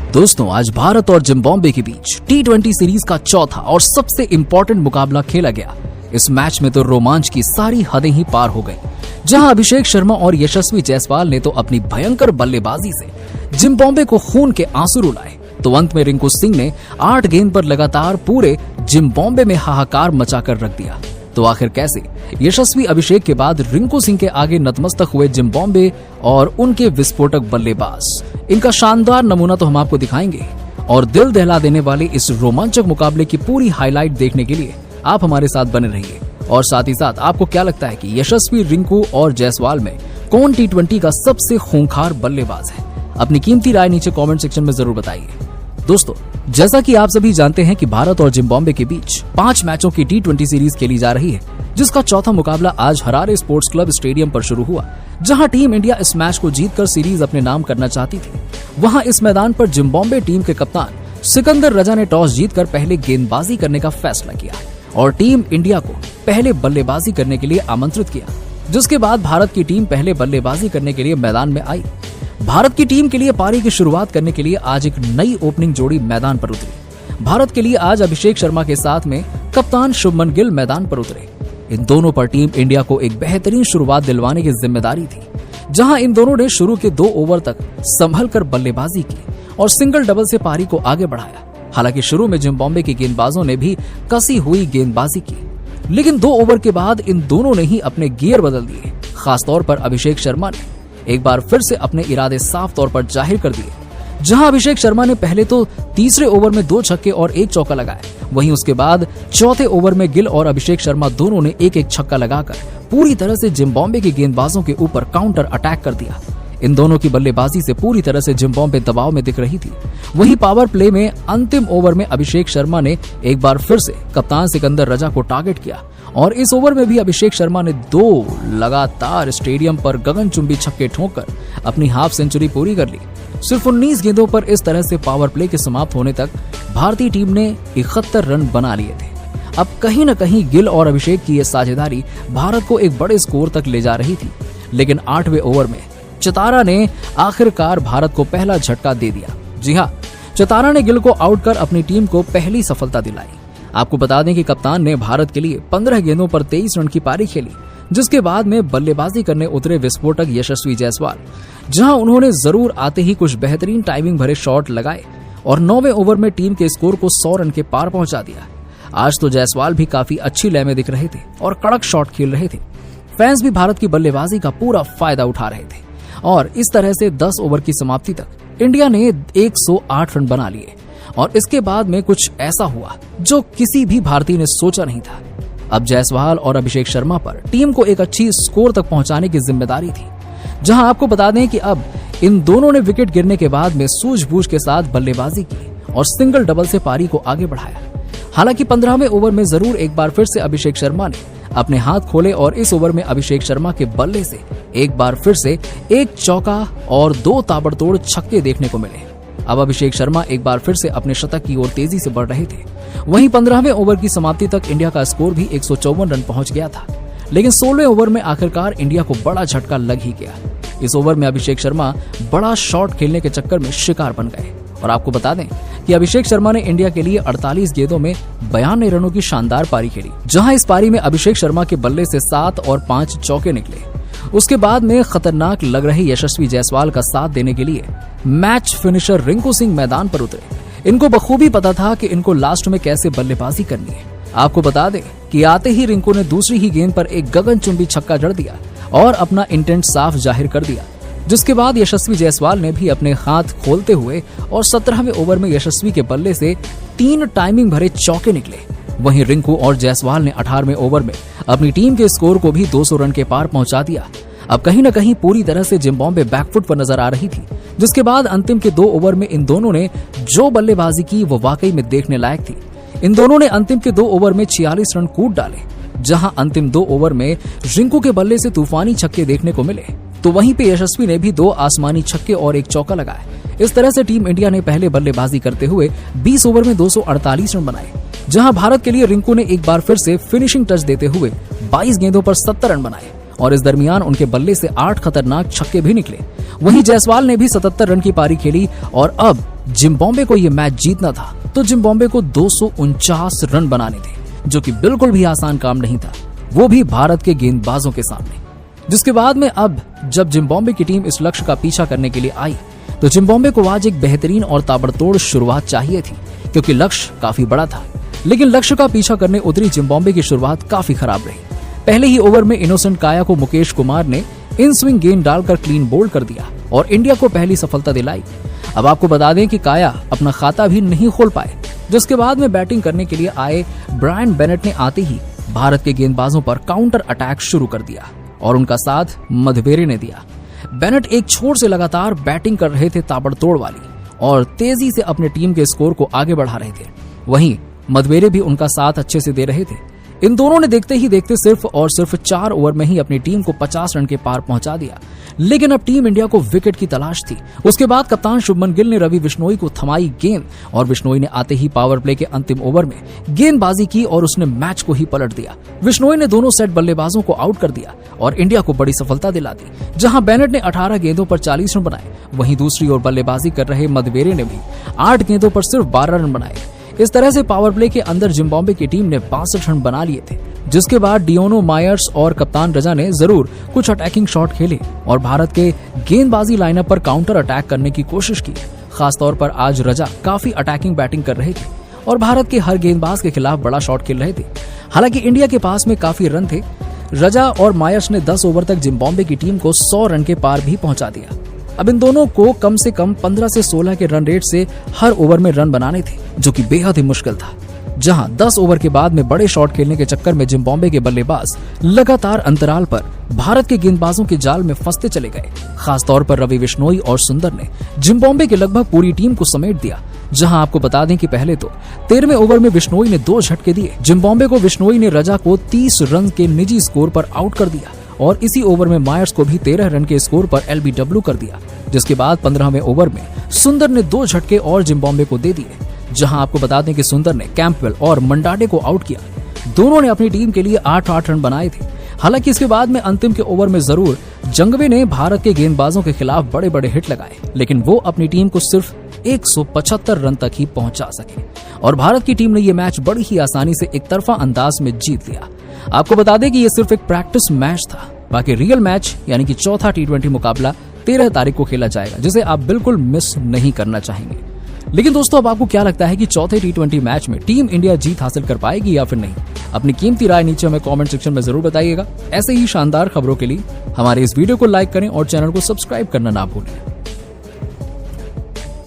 दोस्तों, आज भारत और जिम्बाब्वे के बीच T20 सीरीज का चौथा और सबसे इंपॉर्टेंट मुकाबला खेला गया। इस मैच में तो रोमांच की सारी हदें ही पार हो गई, जहां अभिषेक शर्मा और यशस्वी जायसवाल ने तो अपनी भयंकर बल्लेबाजी से जिम्बाब्वे को खून के आंसू रुलाए, तो अंत में रिंकू सिंह ने 8 गेंद पर लगातार पूरे जिम्बाब्वे में हाहाकार मचाकर रख दिया। तो आखिर कैसे यशस्वी अभिषेक के बाद रिंकू सिंह के आगे नतमस्तक हुए जिम्बाब्वे और उनके विस्फोटक बल्लेबाज, इनका शानदार नमूना तो हम आपको दिखाएंगे। और दिल दहला देने वाले इस रोमांचक मुकाबले की पूरी हाईलाइट देखने के लिए आप हमारे साथ बने रहिए। और साथ ही साथ आपको क्या लगता है कि यशस्वी, रिंकू और जायसवाल में कौन T20 का सबसे खूंखार बल्लेबाज है? अपनी कीमती राय नीचे कमेंट सेक्शन में जरूर बताइए। दोस्तों, जैसा कि आप सभी जानते हैं कि भारत और जिम्बाब्वे के बीच 5 मैचों की T20 सीरीज खेली जा रही है, जिसका चौथा मुकाबला आज हरारे स्पोर्ट्स क्लब स्टेडियम पर शुरू हुआ, जहां टीम इंडिया इस मैच को जीतकर सीरीज अपने नाम करना चाहती थी। वहां इस मैदान पर जिम्बाब्वे टीम के कप्तान सिकंदर रजा ने टॉस जीतकर पहले गेंदबाजी करने का फैसला किया और टीम इंडिया को पहले बल्लेबाजी करने के लिए आमंत्रित किया, जिसके बाद भारत की टीम पहले बल्लेबाजी करने के लिए मैदान में आई। भारत की टीम के लिए पारी की शुरुआत करने के लिए आज एक नई ओपनिंग जोड़ी मैदान पर उतरी। भारत के लिए आज अभिषेक शर्मा के साथ में कप्तान शुभमन गिल मैदान पर उतरे। इन दोनों पर टीम इंडिया को एक बेहतरीन शुरुआत दिलवाने की जिम्मेदारी थी, जहां इन दोनों ने शुरू के 2 ओवर तक संभल कर बल्लेबाजी की और सिंगल डबल से पारी को आगे बढ़ाया। हालांकि शुरू में जिम्बाब्वे के गेंदबाजों ने भी कसी हुई गेंदबाजी की, लेकिन 2 ओवर के बाद इन दोनों ने ही अपने गियर बदल दिए। खासतौर पर अभिषेक शर्मा ने एक बार फिर से अपने इरादे साफ तौर पर जाहिर कर दिए, जहां अभिषेक शर्मा ने पहले तो तीसरे ओवर में 2 छक्के और 1 चौका लगाए, वहीं उसके बाद चौथे ओवर में गिल और अभिषेक शर्मा दोनों ने एक छक्का लगाकर पूरी तरह से जिम्बाब्वे के गेंदबाजों के ऊपर काउंटर अटैक कर दिया। इन दोनों की बल्लेबाजी से पूरी तरह से जिम्बाब्वे दबाव में दिख रही थी। वहीं पावर प्ले में अंतिम ओवर में अभिषेक शर्मा ने एक बार फिर से कप्तान सिकंदर रजा को टारगेट किया और इस ओवर में भी अभिषेक शर्मा ने 2 लगातार स्टेडियम पर गगनचुंबी छक्के ठोंककर अपनी हाफ सेंचुरी पूरी कर ली। सिर्फ 19 गेंदों पर इस तरह से पावर प्ले के समाप्त होने तक भारतीय टीम ने 71 रन बना लिए थे। अब कहीं न कहीं गिल और अभिषेक की यह साझेदारी भारत को एक बड़े स्कोर तक ले जा रही थी, लेकिन 8वें ओवर में चतारा ने आखिरकार भारत को पहला झटका दे दिया। जी हां, चतारा ने गिल को आउट कर अपनी टीम को पहली सफलता दिलाई। आपको बता दें कि कप्तान ने भारत के लिए 15 गेंदों पर 23 रन की पारी खेली, जिसके बाद में बल्लेबाजी करने उतरे विस्फोटक यशस्वी जायसवाल, जहां उन्होंने जरूर आते ही कुछ बेहतरीन टाइमिंग भरे शॉट लगाए और 9वें ओवर में टीम के स्कोर को 100 रन के पार पहुंचा दिया। आज तो जायसवाल भी काफी अच्छी लय में दिख रहे थे और कड़क शॉट खेल रहे थे। फैंस भी भारत की बल्लेबाजी का पूरा फायदा उठा रहे थे और इस तरह से 10 ओवर की समाप्ति तक इंडिया ने 108 रन बना लिए। और इसके बाद में कुछ ऐसा हुआ जो किसी भी भारतीय ने सोचा नहीं था। अब जायसवाल और अभिषेक शर्मा पर टीम को एक अच्छी स्कोर तक पहुंचाने की जिम्मेदारी थी, जहां आपको बता दें कि अब इन दोनों ने विकेट गिरने के बाद में सूझबूझ के साथ बल्लेबाजी की और सिंगल डबल से पारी को आगे बढ़ाया। हालांकि 15वें ओवर में जरूर एक बार फिर से अभिषेक शर्मा ने अपने हाथ खोले और इस ओवर में अभिषेक शर्मा के बल्ले से एक बार फिर से 1 चौका और 2 ताबड़तोड़ छक्के देखने को मिले। अब अभिषेक शर्मा एक बार फिर से अपने शतक की ओर तेजी से बढ़ रहे थे। वहीं 15वें ओवर की समाप्ति तक इंडिया का स्कोर भी 154 रन पहुंच गया था, लेकिन 16वें ओवर में आखिरकार इंडिया को बड़ा झटका लग ही गया। इस ओवर में अभिषेक शर्मा बड़ा शॉट खेलने के चक्कर में शिकार बन गए। और आपको बता दें कि अभिषेक शर्मा ने इंडिया के लिए 48 गेंदों में 92 रनों की शानदार पारी खेली, जहां इस पारी में अभिषेक शर्मा के बल्ले से 7 और 5 चौके निकले। उसके बाद में खतरनाक लग रहे यशस्वी जायसवाल का साथ देने के लिए मैच फिनिशर रिंकू सिंह मैदान पर उतरे। इनको बखूबी पता था कि इनको लास्ट में कैसे बल्लेबाजी करनी है। आपको बता दें कि आते ही रिंकू ने दूसरी ही गेंद पर एक गगनचुंबी छक्का जड़ दिया और अपना इंटेंट साफ जाहिर कर दिया, जिसके बाद यशस्वी जायसवाल ने भी अपने हाथ खोलते हुए और 17वें ओवर में यशस्वी के बल्ले से 3 टाइमिंग भरे चौके निकले। वहीं रिंकू और जायसवाल ने 18वें ओवर में अपनी टीम के स्कोर को भी 200 रन के पार पहुंचा दिया। अब कहीं न कहीं पूरी तरह से जिम्बाब्वे बैकफुट पर नजर आ रही थी, जिसके बाद अंतिम के 2 ओवर में इन दोनों ने जो बल्लेबाजी की वो वाकई में देखने लायक थी। इन दोनों ने अंतिम के 2 ओवर में 46 रन कूद डाले, जहां अंतिम 2 ओवर में रिंकू के बल्ले से तूफानी छक्के देखने को मिले, तो वहीं पे यशस्वी ने भी 2 आसमानी छक्के और 1 चौका लगाया। इस तरह से टीम इंडिया ने पहले बल्लेबाजी करते हुए 20 ओवर में 248 रन बनाए, जहां भारत के लिए रिंकू ने एक बार फिर से फिनिशिंग टच देते हुए 22 गेंदों पर 70 रन बनाए और इस दरमियान उनके बल्ले से 8 खतरनाक छक्के भी निकले। वहीं जायसवाल ने भी 77 रन की पारी खेली और अब जिम्बाब्वे को यह मैच जीतना था तो जिम्बाब्वे को 249 रन बनाने थे, जो कि बिल्कुल भी आसान काम नहीं था, वो भी भारत के गेंदबाजों के सामने। जिसके बाद में अब जब जिम्बाब्वे की टीम इस लक्ष्य का पीछा करने के लिए आई तो जिम्बाब्वे को आज एक बेहतरीन और ताबड़तोड़ शुरुआत चाहिए थी, क्योंकि लक्ष्य काफी बड़ा था। लेकिन लक्ष्य का पीछा करने उतरी जिम्बाब्वे की शुरुआत काफी खराब रही। पहले ही ओवर में इनोसेंट काया को मुकेश कुमार ने इन स्विंग गेंद डालकर क्लीन बोल्ड कर दिया और इंडिया को पहली सफलता दिलाई। अब आपको बता दें कि काया अपना खाता भी नहीं खोल पाए, जिसके बाद में बैटिंग करने के लिए आए ब्रायन बेनेट ने आते ही भारत के गेंदबाजों पर काउंटर अटैक शुरू कर दिया और उनका साथ मधवेरे ने दिया। बेनेट एक छोर से लगातार बैटिंग कर रहे थे ताबड़तोड़ वाली और तेजी से अपने टीम के स्कोर को आगे बढ़ा रहे थे। वहीं मधवेरे भी उनका साथ अच्छे से दे रहे थे। इन दोनों ने देखते ही देखते सिर्फ 4 ओवर में ही अपनी टीम को 50 रन के पार पहुंचा दिया। लेकिन अब टीम इंडिया को विकेट की तलाश थी। उसके बाद कप्तान शुभमन गिल ने रवि बिश्नोई को थमाई गेंद और बिश्नोई ने आते ही पावर प्ले के अंतिम ओवर में गेंदबाजी की और उसने मैच को ही पलट दिया। बिश्नोई ने दोनों सेट बल्लेबाजों को आउट कर दिया और इंडिया को बड़ी सफलता दिला दी। जहां बेनेट ने 18 गेंदों पर 40 रन बनाए, वहीं दूसरी ओर बल्लेबाजी कर रहे मधवेरे ने भी 8 गेंदों पर सिर्फ 12 रन बनाए। इस तरह से पावर प्ले के अंदर जिम्बाब्वे की टीम ने 62 रन बना लिए थे, जिसके बाद डियोनो मायर्स और कप्तान रजा ने जरूर कुछ अटैकिंग शॉट खेले और भारत के गेंदबाजी लाइनअप पर काउंटर अटैक करने की कोशिश की। खासतौर पर आज रजा काफी अटैकिंग बैटिंग कर रहे थे और भारत के हर गेंदबाज के खिलाफ बड़ा शॉट खेल रहे थे। हालांकि इंडिया के पास में काफी रन थे। रजा और मायर्स ने 10 ओवर तक जिम्बाब्वे की टीम को 100 रन के पार भी पहुंचा दिया। अब इन दोनों को कम से कम 15 से 16 के रन रेट से हर ओवर में रन बनाने थे, जो कि बेहद ही मुश्किल था। जहां 10 ओवर के बाद में बड़े शॉट खेलने के चक्कर में जिम्बाब्वे के बल्लेबाज लगातार अंतराल पर भारत के गेंदबाजों के जाल में फंसते चले गए। खासतौर पर रवि बिश्नोई और सुंदर ने जिम्बाब्वे की लगभग पूरी टीम को समेट दिया। जहां आपको बता दें कि पहले तो 13वें ओवर में बिश्नोई ने 2 झटके दिए। जिम्बाब्वे को बिश्नोई ने रजा को 30 रन के निजी स्कोर पर आउट कर दिया और इसी ओवर में मायर्स को भी 13 रन के स्कोर पर LBW कर दिया। जिसके बाद 15वें ओवर में सुंदर ने 2 झटके और जिम्बाब्वे को दे दिए। जहां आपको बता दें कि सुंदर ने कैंपवेल और मंडाडे को आउट किया। दोनों ने अपनी टीम के लिए 8-8 रन बनाए थे। हालांकि इसके बाद में अंतिम के ओवर में जरूर जंगवे ने भारत के गेंदबाजों के खिलाफ बड़े बड़े हिट लगाए, लेकिन वो अपनी टीम को सिर्फ 175 रन तक ही पहुंचा सके और भारत की टीम ने यह मैच बड़ी ही आसानी से एक तरफा अंदाज में जीत लिया। आपको बता दें कि यह सिर्फ एक प्रैक्टिस मैच था। बाकी रियल मैच यानी कि चौथा T20 मुकाबला 13 तारीख को खेला जाएगा, जिसे आप बिल्कुल मिस नहीं करना चाहेंगे। लेकिन दोस्तों, अब आपको क्या लगता है कि चौथे T20 मैच में टीम इंडिया जीत हासिल कर पाएगी या फिर नहीं? अपनी कीमती राय नीचे हमें कमेंट सेक्शन में जरूर बताइएगा। ऐसे ही शानदार खबरों के लिए हमारे इस वीडियो को लाइक करें और चैनल को सब्सक्राइब करना ना भूलें।